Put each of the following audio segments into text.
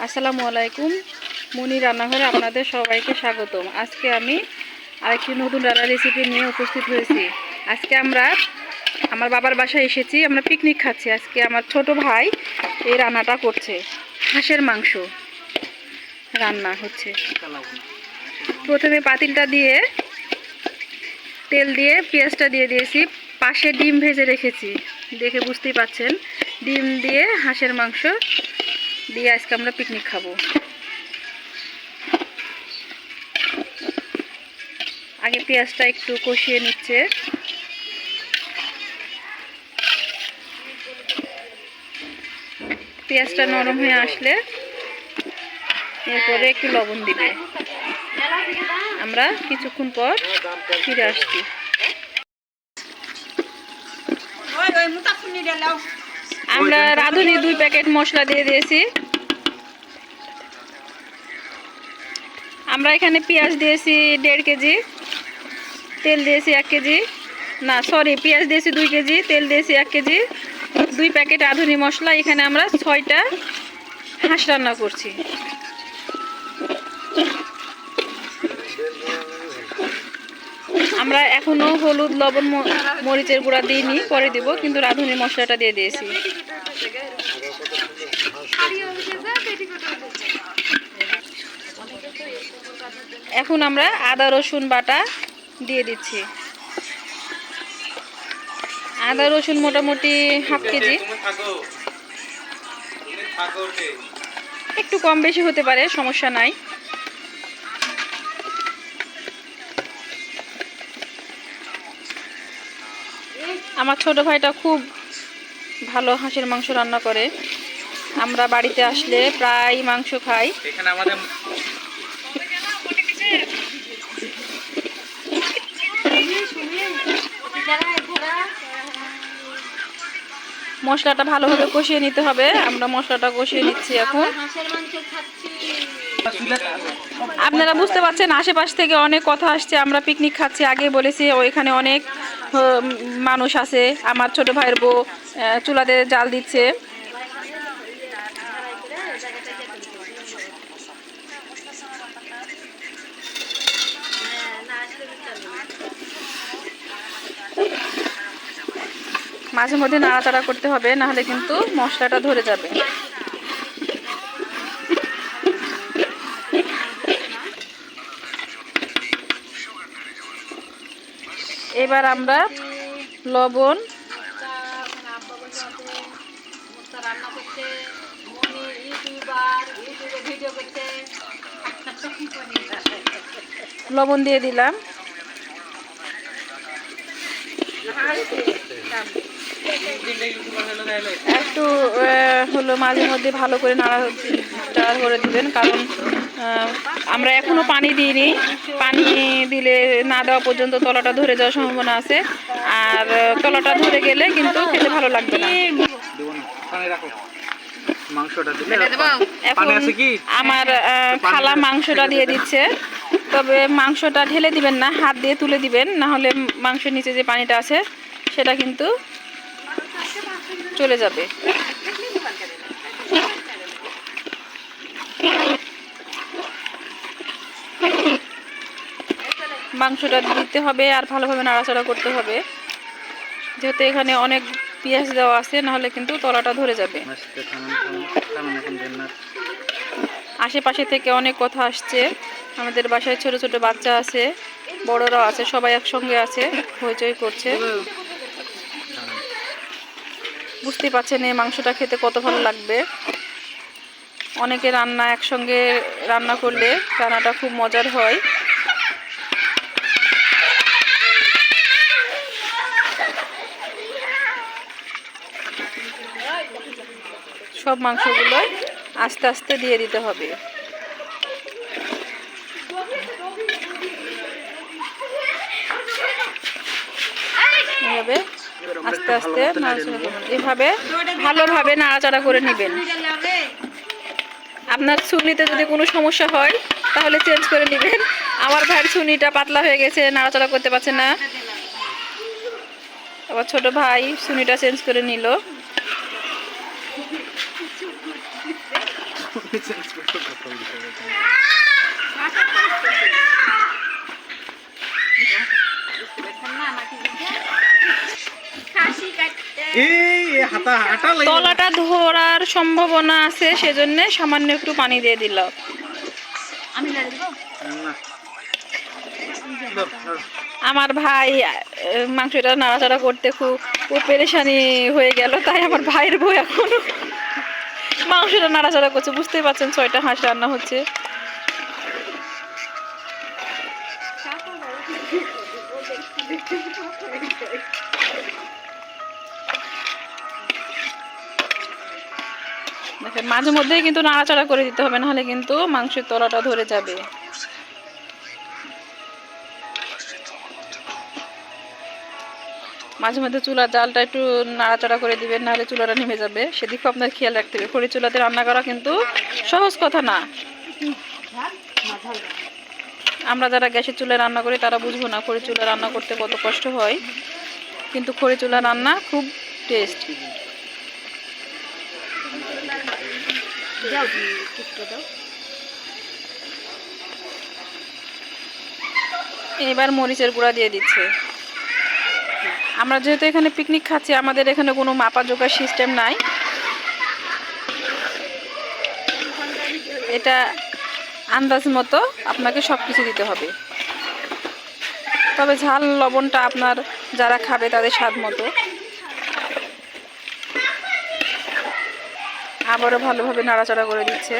আসসালামু আলাইকুম। মুনি রান্নাঘরে আপনাদের সবাইকে স্বাগতম। আজকে আমি আরেকটি নতুন রান্নার রেসিপি নিয়ে উপস্থিত হয়েছি। আজকে আমরা আমার বাবার বাসায় এসেছি, আমরা পিকনিক খাচ্ছি। আজকে আমার ছোট ভাই এই রান্নাটা করছে, হাঁসের মাংস রান্না হচ্ছে। প্রথমে পাতিলটা দিয়ে তেল দিয়ে পেঁয়াজটা দিয়ে দিয়েছি, পাশে ডিম ভেজে রেখেছি, দেখে বুঝতেই পাচ্ছেন। ডিম দিয়ে হাঁসের মাংস দিয়ে আজকে আমরা পিকনিক খাবো। আগে পেঁয়াজটা একটু কষিয়ে নিচ্ছে, পেঁয়াজটা নরম হয়ে আসলে এরপরে একটু লবণ দিবে। আমরা কিছুক্ষণ পর ফিরে আসছি। আমরা রাঁধুনি 2 প্যাকেট মশলা দিয়ে দিয়েছি। আমরা এখানে পেঁয়াজ দিয়েছি 1.5 কেজি, তেল দিয়েছি 1 কেজি, না সরি, পেঁয়াজ দিয়েছি 2 কেজি, তেল দিয়েছি 1 কেজি, 2 প্যাকেট রাঁধুনি মশলা। এখানে আমরা 6টা হাঁস রান্না করছি। আমরা এখনো হলুদ, লবণ, মরিচের গুঁড়া দিইনি, পরে দিব, কিন্তু রাঁধুনি মশলাটা দিয়ে দিয়েছি। এখন আমরা আদা রসুন বাটা দিয়ে দিচ্ছি। আদা রসুন মোটামুটি হাফ কেজি, একটু কম বেশি হতে পারে, সমস্যা নাই। আমার ছোট ভাইটা খুব ভালো হাঁসের মাংস রান্না করে। আমরা বাড়িতে আসলে প্রায় মাংস খাই। এখানে আমাদের মশলাটা ভালোভাবে কষিয়ে নিতে হবে। আমরা মশলাটা কষিয়ে নিচ্ছি এখন। আপনারা বুঝতে পারছেন, আশেপাশ থেকে অনেক কথা আসছে। আমরা পিকনিক খাচ্ছি, আগে বলেছি ওইখানে অনেক মানুষ আছে। আমার ছোট ভাইয়ের বউ চুলাতে জাল দিচ্ছে। মাঝে মধ্যে নাড়াচাড়া করতে হবে, নাহলে কিন্তু মশলাটা ধরে যাবে। এবার আমরা লবণ, লবণ দিয়ে দিলাম। একটু হলো মাঝে মধ্যে ভালো করে নাড়াচাড়া করে দিবেন, কারণ আমরা এখনো পানি দিইনি। পানি দিলে না দেওয়া পর্যন্ত তলাটা ধরে যাওয়ার সম্ভাবনা আছে, আর তলাটা ধরে গেলে কিন্তু খেতে ভালো লাগবে না। এখন আমার খালা মাংসটা দিয়ে দিচ্ছে, তবে মাংসটা ঢেলে দিবেন না, হাত দিয়ে তুলে দিবেন, না হলে মাংসের নিচে যে পানিটা আছে সেটা কিন্তু চলে যাবে। মাংসটা দিতে হবে আর ভালোভাবে নাড়াচাড়া করতে হবে, যেহেতু এখানে অনেক পেঁয়াজ দেওয়া আছে, নাহলে কিন্তু তলাটা ধরে যাবে। আশেপাশে থেকে অনেক কথা আসছে। আমাদের বাসায় ছোট ছোট বাচ্চা আছে, বড়রাও আছে, সবাই একসঙ্গে আছে, হইচই করছে। বুঝতে পারছেন এই মাংসটা খেতে কত ভালো লাগবে। অনেকে রান্না একসঙ্গে রান্না করলে রান্নাটা খুব মজার হয়। সব মাংসগুলো আস্তে আস্তে দিয়ে দিতে হবে। এভাবে আস্তে আস্তে এভাবে ভালোভাবে নাড়াচাড়া করে নেবেন। আপনার ছুনিতে যদি কোনো সমস্যা হয় তাহলে চেঞ্জ করে নেবেন। আমার ভাইয়ের ছুনিটা পাতলা হয়ে গেছে, নাড়াচাড়া করতে পারছে না। আবার ছোট ভাই ছুনিটা চেঞ্জ করে নিল। তলাটা ধরার সম্ভাবনা আছে, সেজন্য সামান্য একটু পানি দিয়ে দিল। আমার ভাই মাংসটা নাড়াচাড়া করতে খুব পেরেশানি হয়ে গেল, তাই আমার ভাইয়ের বউ এখন মাংসটা নাড়াচাড়া করছে। বুঝতেই পারছেন 6টা হাঁস রান্না হচ্ছে। দেখেন মাঝে মধ্যেই কিন্তু নাড়াচাড়া করে দিতে হবে, নাহলে কিন্তু মাংসের তলাটা ধরে যাবে। মাঝে মধ্যে চুলার জালটা একটু নাড়াচাড়া করে দিবেন, নাহলে চুলাটা নেমে যাবে, সেদিকেও আপনার খেয়াল রাখতে হবে। খড়ি চুলাতে রান্না করা কিন্তু সহজ কথা না। আমরা যারা গ্যাসের চুলায় রান্না করি তারা বুঝবো না খড়ি চুলা রান্না করতে কত কষ্ট হয়, কিন্তু খড়ি চুলা রান্না খুব টেস্ট। এবার মরিচের গুঁড়া দিয়ে দিচ্ছে। আমরা যেহেতু এখানে পিকনিক খাচ্ছি, আমাদের এখানে কোনো মাপা জোগার সিস্টেম নাই। এটা আন্দাজ মতো আপনাকে সব কিছু দিতে হবে, তবে ঝাল লবণটা আপনার যারা খাবে তাদের স্বাদ মতো। আবারও ভালোভাবে নাড়াচাড়া করে দিচ্ছে।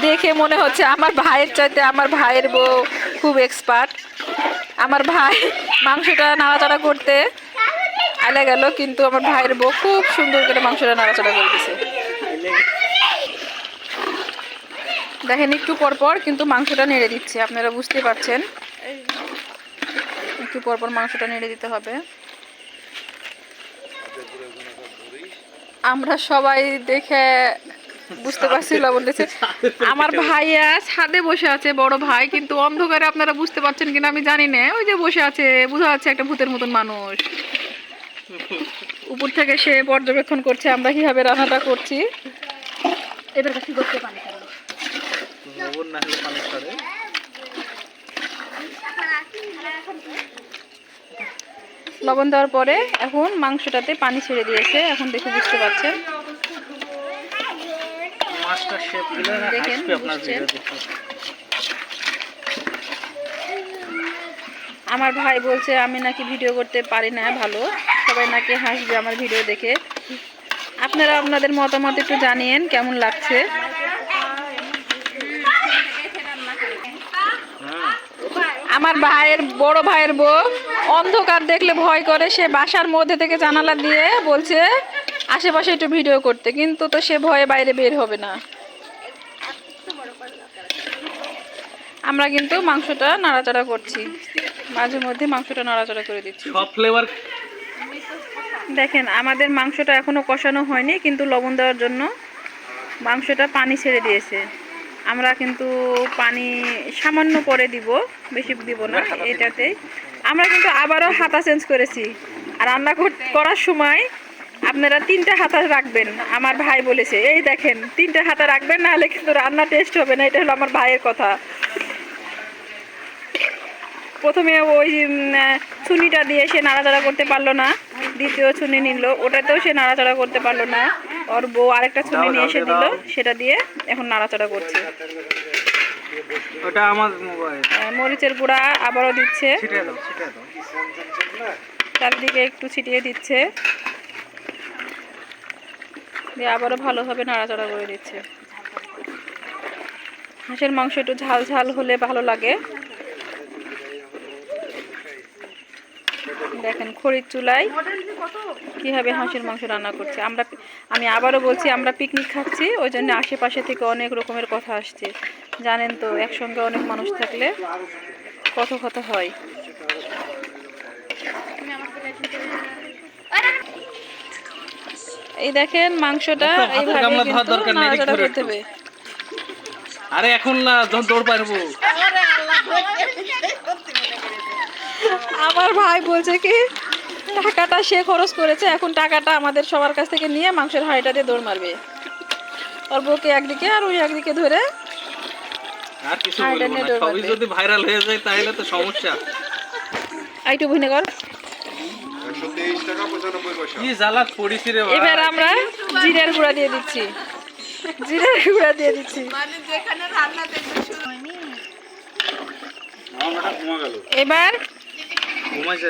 দেখে মনে হচ্ছে আমার ভাইয়ের চাইতে আমার ভাইয়ের বউ খুব এক্সপার্ট। আমার ভাই মাংসটা নাড়াচাড়া করতে আলে গেল, কিন্তু আমার ভাইয়ের বউ খুব সুন্দর করে মাংসটা নাড়াচাড়া করে দিছে। দেখেন একটু পর পর কিন্তু মাংসটা নেড়ে দিচ্ছে, আপনারা বুঝতে পারছেন। একটু পর পর মাংসটা নেড়ে দিতে হবে। আমরা সবাই দেখে বুঝতে পারছি লবণ দিয়েছে। আমার ভাইয়া ছাদে বসে আছে, বড় ভাই, কিন্তু অন্ধকারে আপনারা বুঝতে পারছেন কিনা আমি জানি না। ওই যে বসে আছে, বোঝা যাচ্ছে একটা ভূতের মতন মানুষ। উপর থেকে সে পর্যবেক্ষণ করছে আমরা কিভাবে রান্নাটা করছি। এবার কি করতে পানি লবণ না হলে পানি ছাড়ে। লবণ দেওয়ার পরে এখন মাংসটাতে পানি ছেড়ে দিয়েছে। এখন দেখে বুঝতে পারছেন। দেখেন আমার ভাই বলছে আমি নাকি ভিডিও করতে পারি না ভালো, সবাই নাকি হাসবে আমার ভিডিও দেখে। আপনারা আপনাদের মতামত একটু জানিয়েন কেমন লাগছে। আমার ভাইয়ের বড় ভাইয়ের বউ অন্ধকার দেখলে ভয় করে, সে বাসার মধ্যে থেকে জানালা দিয়ে বলছে আশেপাশে একটু ভিডিও করতে, কিন্তু তো সে ভয়ে বাইরে বের হবে না। আমরা কিন্তু মাংসটা নাড়াচাড়া করছি, মাঝে মধ্যে মাংসটা নাড়াচাড়া করে দিচ্ছি। সব ফ্লেভার দেখেন আমাদের মাংসটা এখনো কষানো হয়নি, কিন্তু লবণ দেওয়ার জন্য মাংসটা পানি ছেড়ে দিয়েছে। আমরা কিন্তু পানি সামান্য পরে দিব, বেশি দিব না এটাতে। আমরা কিন্তু আবারও হাতা চেঞ্জ করেছি। আর রান্না করার সময় আপনারা 3টা হাতা রাখবেন, আমার ভাই বলেছে। এই দেখেন 3টা হাতা রাখবেন, নাহলে কিন্তু রান্না টেস্ট হবে না। এটা হলো আমার ভাইয়ের কথা। প্রথমে ওই ছুনিটা দিয়ে সে নাড়াচাড়া করতে পারলো না, দ্বিতীয় ছুনি নিল, ওটাতেও সে নাড়াচাড়া করতে পারলো না। ওর বউ আরেকটা ছুনি নিয়ে এসে দিল, সেটা দিয়ে এখন নাড়াচাড়া করছে। ওটা আমার মোবাইল। মরিচের গুঁড়া আবারও দিচ্ছে, চারদিকে একটু ছিটিয়ে দিচ্ছে, দিয়ে আবারও ভালোভাবে নাড়াচাড়া করে দিচ্ছে। হাঁসের মাংস একটু ঝাল ঝাল হলে ভালো লাগে। দেখেন খড়ির চুলায় কীভাবে হাঁসের মাংস রান্না করছে। আমি আবারও বলছি, আমরা পিকনিক খাচ্ছি, ওই জন্য আশেপাশে থেকে অনেক রকমের কথা আসছে। জানেন তো একসঙ্গে অনেক মানুষ থাকলে কত কথা হয়। এই দেখেন মাংসটা এইভাবে কিন্তু নাড়াচাড়া করতে হবে। আরে এখন না, যখন দৌড় পারবো। আমার ভাই বলছে কি টাকাটা সে খরচ করেছে, এখন টাকাটা আমাদের সবার কাছ থেকে নিয়ে মাংসের হাঁড়িটা দিয়ে দৌড় মারবে। ওর বউকে একদিকে আর ওই একদিকে ধরে আর কিছু বলবো না, সবই যদি ভাইরাল হয়ে যায় তাহলে তো সমস্যা। আইটু ভুনে কর। 123 টাকা 95 পয়সা। কি জ্বালা পড়িছি রে ভাই। এবার আমরা জিরার গুঁড়া দিয়ে দিচ্ছি, জিরার গুঁড়া দিয়ে দিচ্ছি। মানে যেখানে রান্না দেখবে শুরু হয়নি। আমার বেটা ঘুমা গেল। এবার ঘুমাইছে।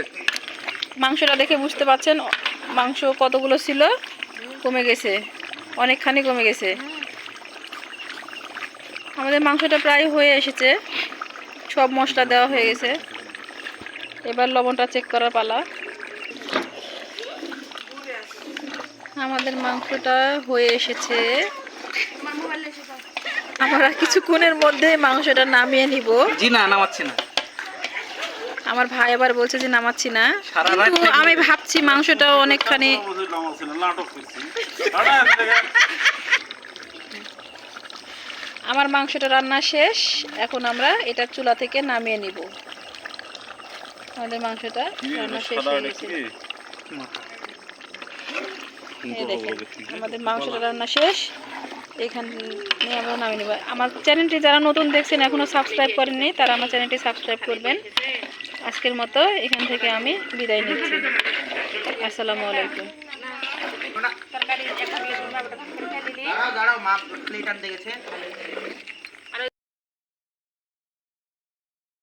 মাংসটা দেখে বুঝতে পারছেন মাংস কতগুলো ছিল, কমে গেছে, অনেকখানি কমে গেছে। আমাদের মাংসটা প্রায় হয়ে এসেছে, সব মশলা দেওয়া হয়ে গেছে। এবার লবণটা চেক করার পালা। আমাদের মাংসটা হয়ে এসেছে, আমার মোবাইলে এসে দাও। আমরা কিছুক্ষণের মধ্যে মাংসটা নামিয়ে নিব। জি না, নামাচ্ছি না। আমার ভাই আবার বলছে যে নামাচ্ছি না, সারা রাত কিন্তু থাকবে। আমি ভাবছি মাংসটা অনেকখানি। নাটক করছি। আমার মাংসটা রান্না শেষ, এখন আমরা এটা চুলা থেকে নামিয়ে নিব। আমাদের মাংসটা রান্না শেষ হয়ে গেছে। এই দেখেন আমাদের মাংসটা রান্না শেষ, এখানে আমরা নামিয়ে নেব। আমার চ্যানেলটি যারা নতুন দেখছেন এখনো সাবস্ক্রাইব করেননি, তারা আমার চ্যানেলটি সাবস্ক্রাইব করবেন। আজকের মতো এখান থেকে আমি বিদায় নিচ্ছি। আসসালামু আলাইকুম। তরকারি একটা দিয়ে দাঁড়াও মা প্লেট আনতে গেছে।